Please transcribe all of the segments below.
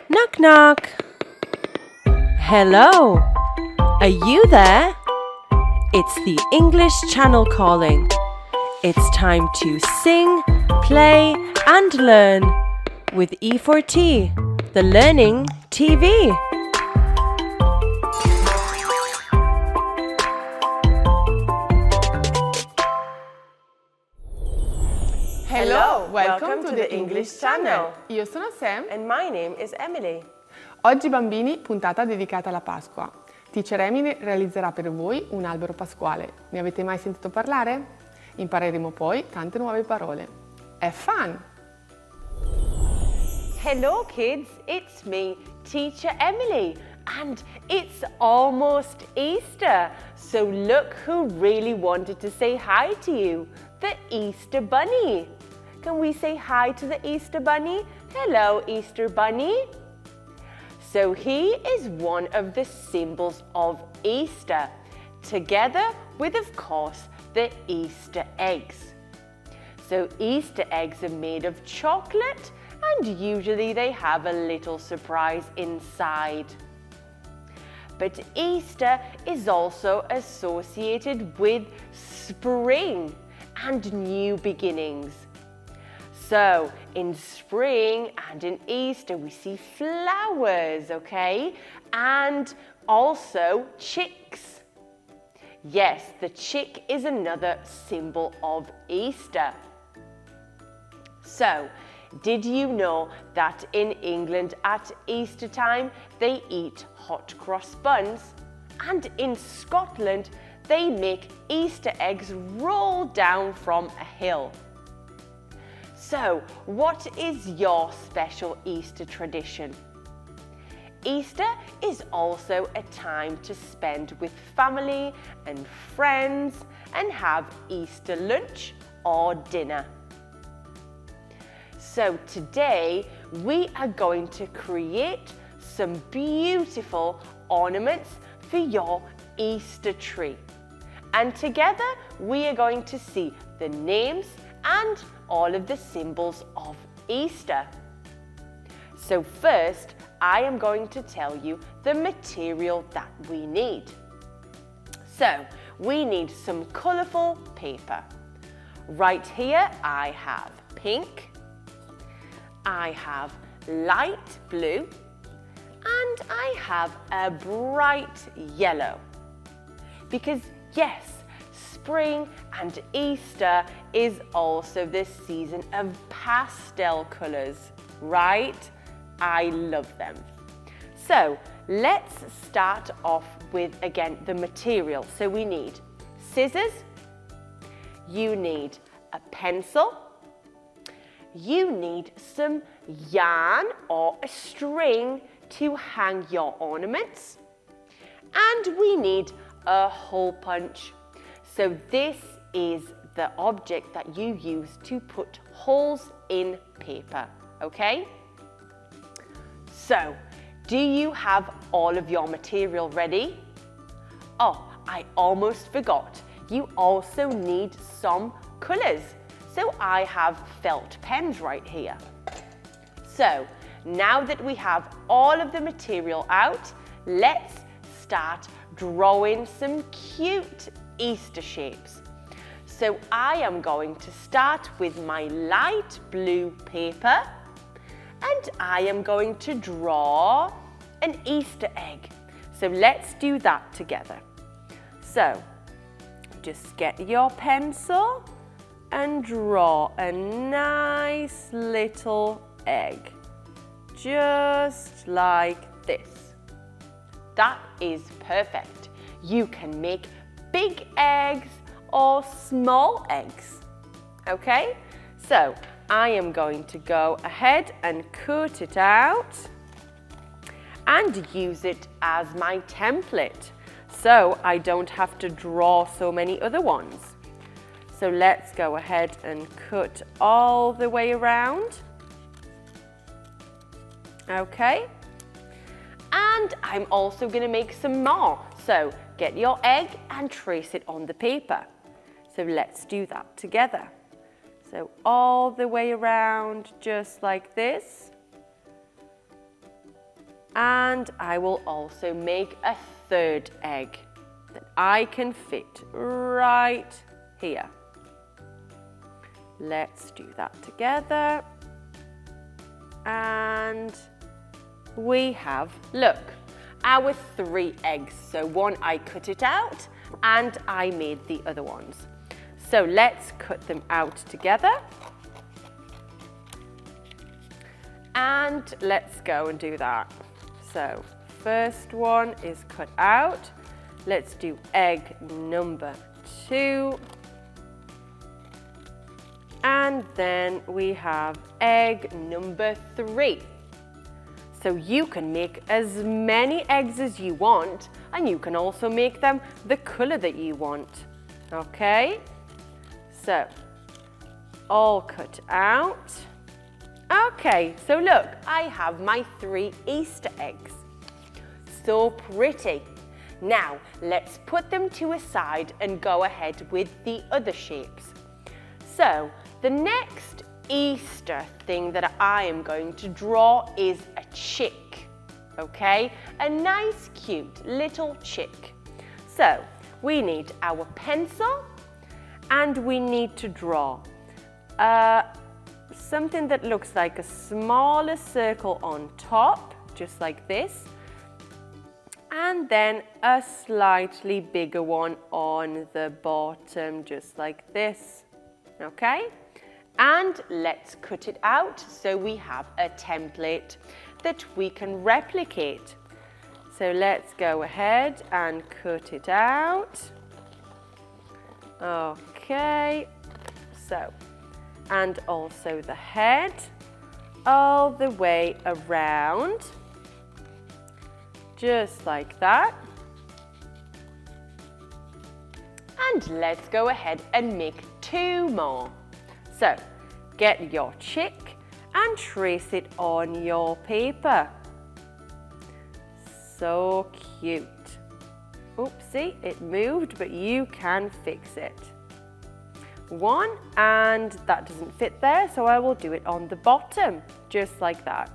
Knock, knock. Hello. Are you there? It's the English channel calling. It's time to sing, play, and learn with E4T, the Learning TV. Hello, welcome to the English channel. Io sono Sam And my name is Emily. Oggi bambini, puntata dedicata alla Pasqua. Teacher Emily realizzerà per voi un albero pasquale. Ne avete mai sentito parlare? Impareremo poi tante nuove parole. Have fun! Hello kids, it's me, Teacher Emily, and it's almost Easter. So look who really wanted to say hi to you, the Easter Bunny. Can we say hi to the Easter Bunny? Hello, Easter Bunny. So he is one of the symbols of Easter, together with, of course, the Easter eggs. So Easter eggs are made of chocolate, and usually they have a little surprise inside. But Easter is also associated with spring and new beginnings. So in spring and in Easter we see flowers, okay? And also chicks. Yes, the chick is another symbol of Easter. So, did you know that in England at Easter time they eat hot cross buns? And in Scotland they make Easter eggs roll down from a hill. So, what is your special Easter tradition? Easter is also a time to spend with family and friends and have Easter lunch or dinner. So today we are going to create some beautiful ornaments for your Easter tree. And together we are going to see the names and all of the symbols of Easter. So first, I am going to tell you the material that we need. So, we need some colourful paper. Right here I have pink, I have light blue, and I have a bright yellow. Because yes, spring and Easter is also the season of pastel colours, right? I love them. So let's start off with, again, the material. So we need scissors, you need a pencil, you need some yarn or a string to hang your ornaments, and we need a hole punch. So this is the object that you use to put holes in paper, okay? So, do you have all of your material ready? Oh, I almost forgot. You also need some colours. So I have felt pens right here. So, now that we have all of the material out, let's start drawing some cute Easter shapes. So I am going to start with my light blue paper, and I am going to draw an Easter egg. So let's do that together. So just get your pencil and draw a nice little egg, just like this. That is perfect. You can make big eggs or small eggs, okay? So I am going to go ahead and cut it out and use it as my template, so I don't have to draw so many other ones. So let's go ahead and cut all the way around. Okay. And I'm also going to make some more. So get your egg and trace it on the paper. So let's do that together. So all the way around, just like this. And I will also make a third egg that I can fit right here. Let's do that together. And we have, look, our 3 eggs. So one, I cut it out and I made the other ones. So let's cut them out together. And let's go and do that. So first one is cut out. Let's do egg number 2. And then we have egg number 3. So you can make as many eggs as you want, and you can also make them the color that you want. Okay? So all cut out. Okay, so look, I have my 3 Easter eggs. So pretty. Now, let's put them to a side and go ahead with the other shapes. So, the next Easter thing that I am going to draw is a chick, okay? A nice, cute little chick. So, we need our pencil and we need to draw something that looks like a smaller circle on top, just like this, and then a slightly bigger one on the bottom, just like this, okay? And let's cut it out so we have a template that we can replicate. So let's go ahead and cut it out. Okay, so, and also the head all the way around, just like that. And let's go ahead and make 2 more. So, get your chick and trace it on your paper. So cute. Oopsie, it moved, but you can fix it. 1, and that doesn't fit there, so I will do it on the bottom, just like that.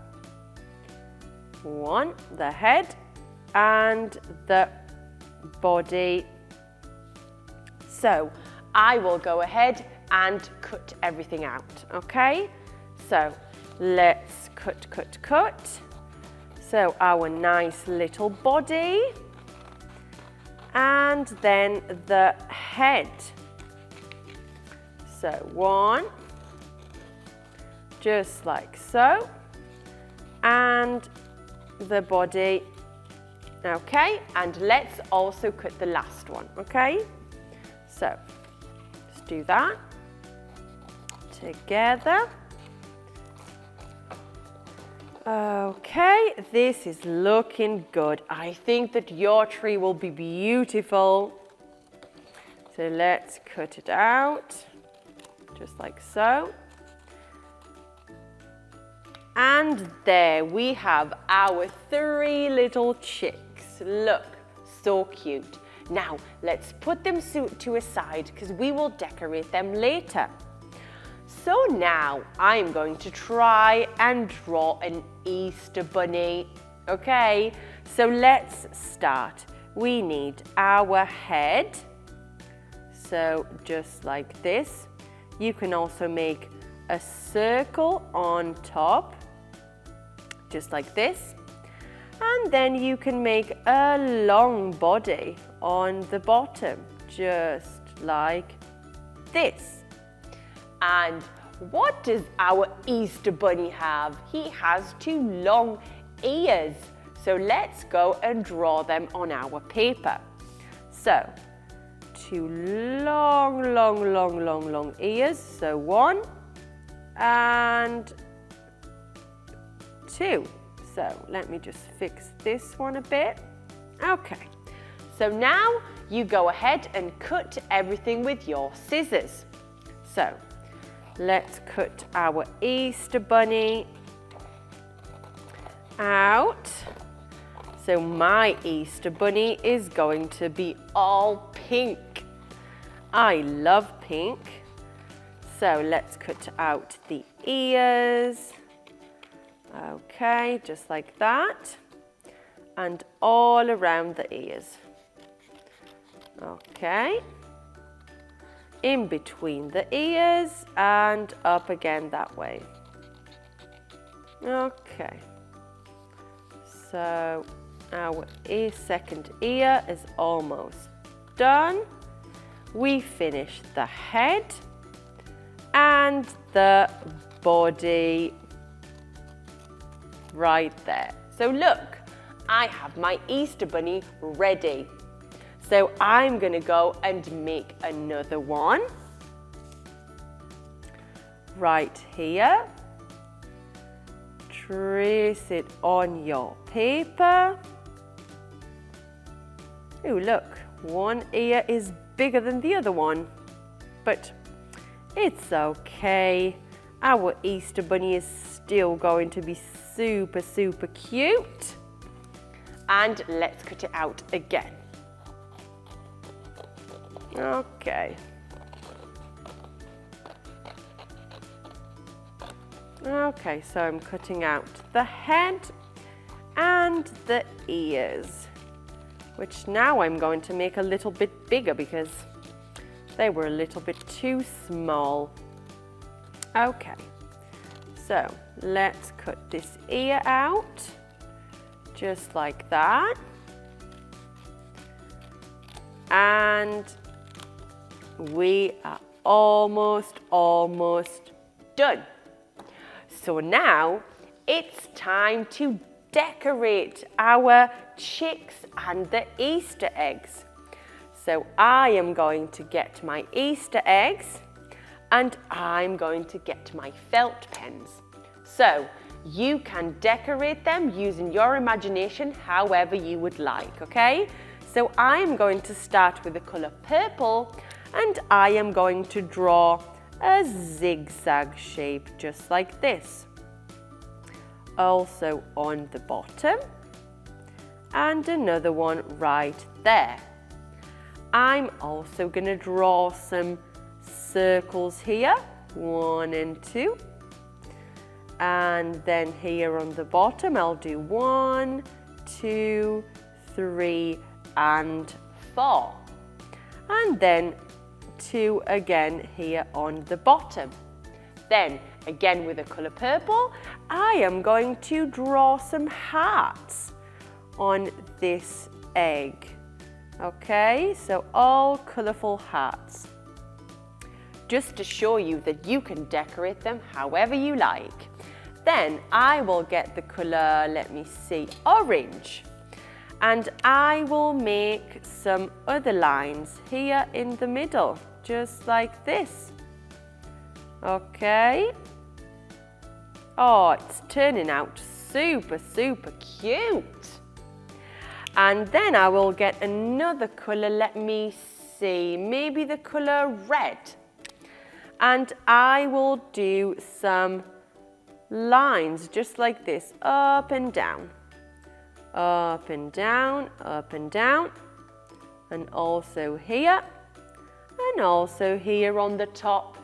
1, the head and the body. So I will go ahead and cut everything out, okay? So let's cut. So our nice little body, and then the head. So 1, just like so, and the body, okay? And let's also cut the last one, okay? So let's do that together. Okay, this is looking good. I think that your tree will be beautiful. So let's cut it out, just like so. And there we have our 3 little chicks. Look, so cute. Now, let's put them to a side because we will decorate them later. So now I'm going to try and draw an Easter bunny. Okay, so let's start. We need our head. So just like this. You can also make a circle on top, just like this. And then you can make a long body on the bottom, just like this. And what does our Easter bunny have? He has 2 long ears. So let's go and draw them on our paper. So 2 long ears. So 1 and 2. So let me just fix this one a bit. Okay. So now you go ahead and cut everything with your scissors. So let's cut our Easter bunny out. So my Easter bunny is going to be all pink. I love pink. So let's cut out the ears. Okay, just like that. and all around the ears. Okay. In between the ears and up again that way. Okay. So our second ear is almost done. We finished the head and the body right there. So look, I have my Easter bunny ready. So I'm going to go and make another one right here. Trace it on your paper. Oh, look, one ear is bigger than the other one, but it's okay. Our Easter bunny is still going to be super, super cute. And let's cut it out again. Okay. Okay, so I'm cutting out the head and the ears, which now I'm going to make a little bit bigger because they were a little bit too small. Okay, so let's cut this ear out, just like that. And we are almost done. So now it's time to decorate our chicks and the Easter eggs. So I am going to get my Easter eggs and I'm going to get my felt pens. So you can decorate them using your imagination however you would like, okay? So I'm going to start with the colour purple and I am going to draw a zigzag shape just like this. Also on the bottom and another one right there. I'm also going to draw some circles here, 1 and 2. And then here on the bottom I'll do 1, 2, 3 and 4. And then 2 again here on the bottom. Then again with the colour purple, I am going to draw some hearts on this egg. Okay, so all colourful hearts. Just to show you that you can decorate them however you like. Then I will get the colour, let me see, orange. And I will make some other lines here in the middle, just like this. Okay. Oh, it's turning out super, super cute. And then I will get another colour, let me see, maybe the colour red. And I will do some lines just like this, up and down. Up and down, up and down. And also here. And also here on the top.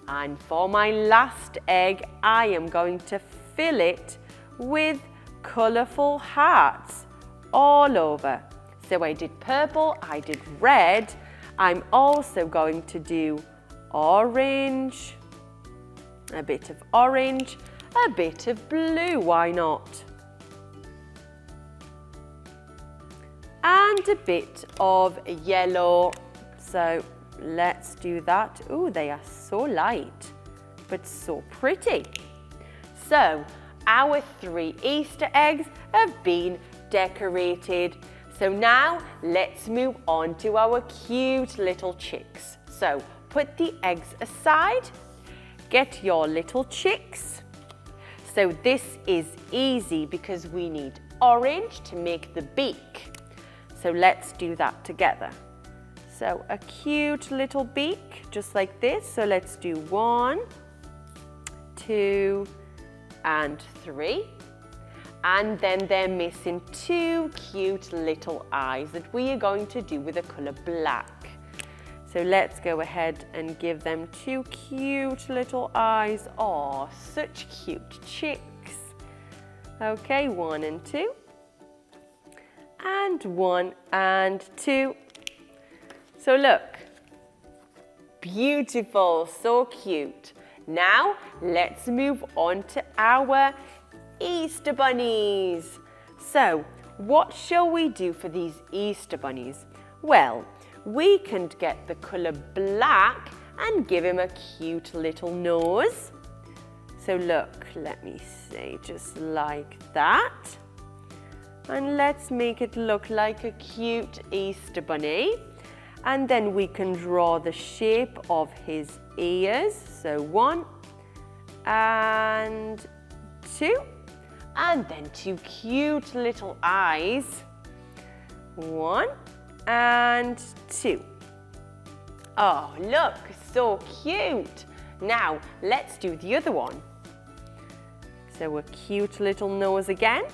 And for my last egg, I am going to fill it with colourful hearts all over. So I did purple, I did red. I'm also going to do orange, a bit of orange, a bit of blue, why not? And a bit of yellow. So let's do that. Oh, they are so light, but so pretty. So our 3 Easter eggs have been decorated. So now let's move on to our cute little chicks. So put the eggs aside, get your little chicks. So this is easy because we need orange to make the beak. So let's do that together. So a cute little beak, just like this. So let's do 1, 2, and 3. And then they're missing 2 cute little eyes that we are going to do with the colour black. So let's go ahead and give them 2 cute little eyes. Oh, such cute chicks. Okay, 1 and 2. and 1 and 2. So look, beautiful, so cute. Now let's move on to our Easter bunnies. So what shall we do for these Easter bunnies? Well, we can get the colour black and give him a cute little nose. So look, let me see, just like that. And let's make it look like a cute Easter bunny. And then we can draw the shape of his ears. So 1 and 2. And then 2 cute little eyes. 1 and 2. Oh, look, so cute. Now, let's do the other one. So a cute little nose again.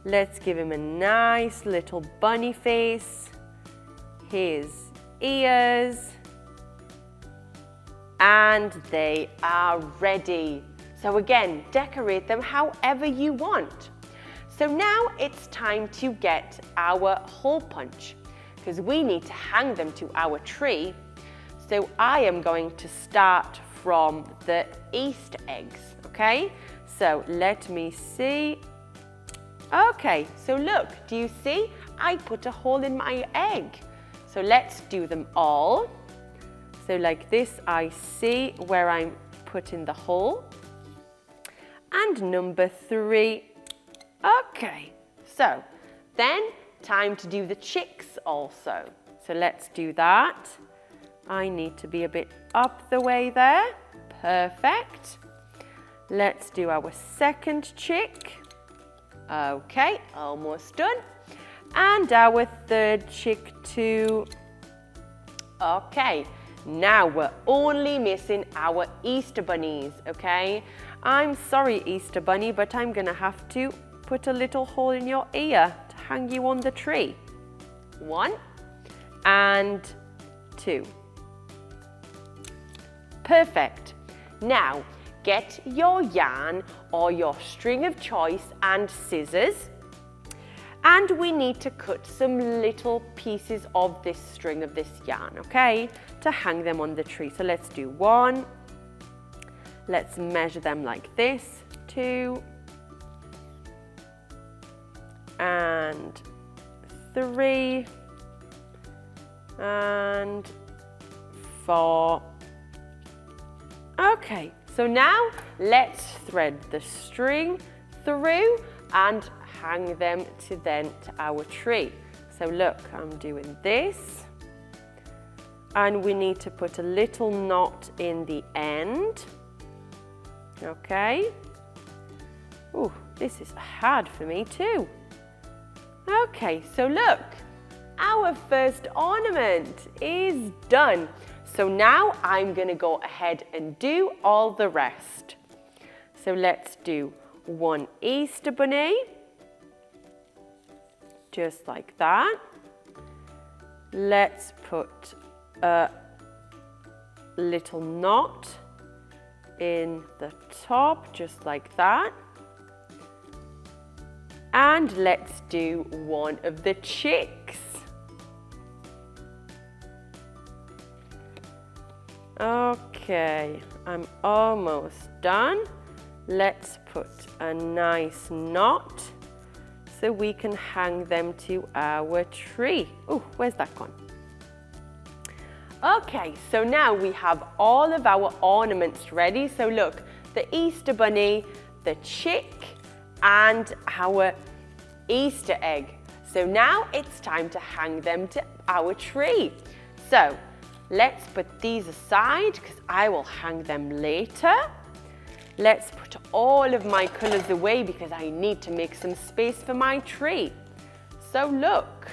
Let's give him a nice little bunny face. His ears. And they are ready. So again, decorate them however you want. So now it's time to get our hole punch because we need to hang them to our tree. So I am going to start from the Easter eggs, okay? So let me see. Okay, so look, do you see? I put a hole in my egg. So let's do them all. So like this, I see where I'm putting the hole. And number 3. Okay, so then time to do the chicks also. So let's do that. I need to be a bit up the way there. Perfect. Let's do our second chick. Okay, almost done. And our third chick too. Okay, now we're only missing our Easter bunnies, okay? I'm sorry, Easter bunny, but I'm gonna have to put a little hole in your ear to hang you on the tree. 1 and 2. Perfect. Now, get your yarn or your string of choice and scissors. And we need to cut some little pieces of this string of this yarn, okay? To hang them on the tree. So let's do 1. Let's measure them like this. 2. And 3. And 4. Okay, so now let's thread the string through and hang them to our tree. So look, I'm doing this. And we need to put a little knot in the end. Okay. Ooh, this is hard for me too. Okay, so look, our first ornament is done. So now I'm going to go ahead and do all the rest. So let's do 1 Easter bunny, just like that. Let's put a little knot in the top, just like that. And let's do 1 of the chicks. Okay, I'm almost done. Let's put a nice knot so we can hang them to our tree. Oh, where's that gone? Okay, so now we have all of our ornaments ready. So look, the Easter bunny, the chick, and our Easter egg. So now it's time to hang them to our tree. So let's put these aside because I will hang them later. Let's put all of my colours away because I need to make some space for my tree. So look,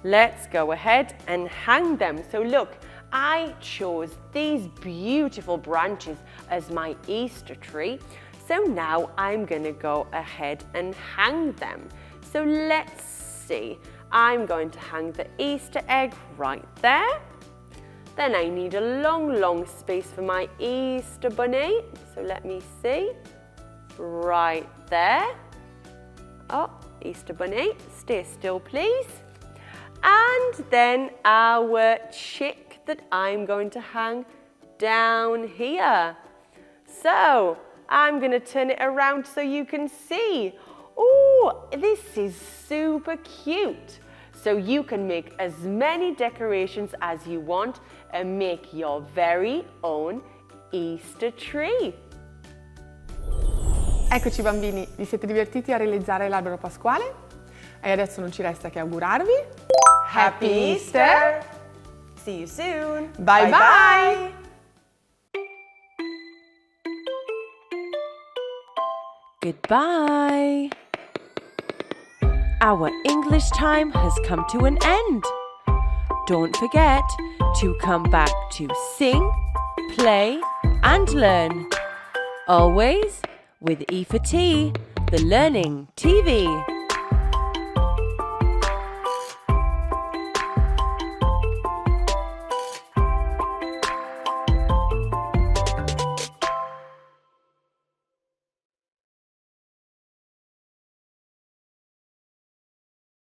let's go ahead and hang them. So look, I chose these beautiful branches as my Easter tree. So now I'm going to go ahead and hang them. So let's see. I'm going to hang the Easter egg right there. Then I need a long space for my Easter bunny. So let me see. Right there. Oh, Easter Bunny, stay still please. And then our chick that I'm going to hang down here. So I'm going to turn it around so you can see. Oh, this is super cute. So you can make as many decorations as you want and make your very own Easter tree. Eccoci bambini, vi siete divertiti a realizzare l'albero pasquale? E adesso non ci resta che augurarvi Happy Easter! See you soon! Bye bye! Goodbye. Our English time has come to an end. Don't forget to come back to sing, play, and learn. Always with E for T, the Learning TV.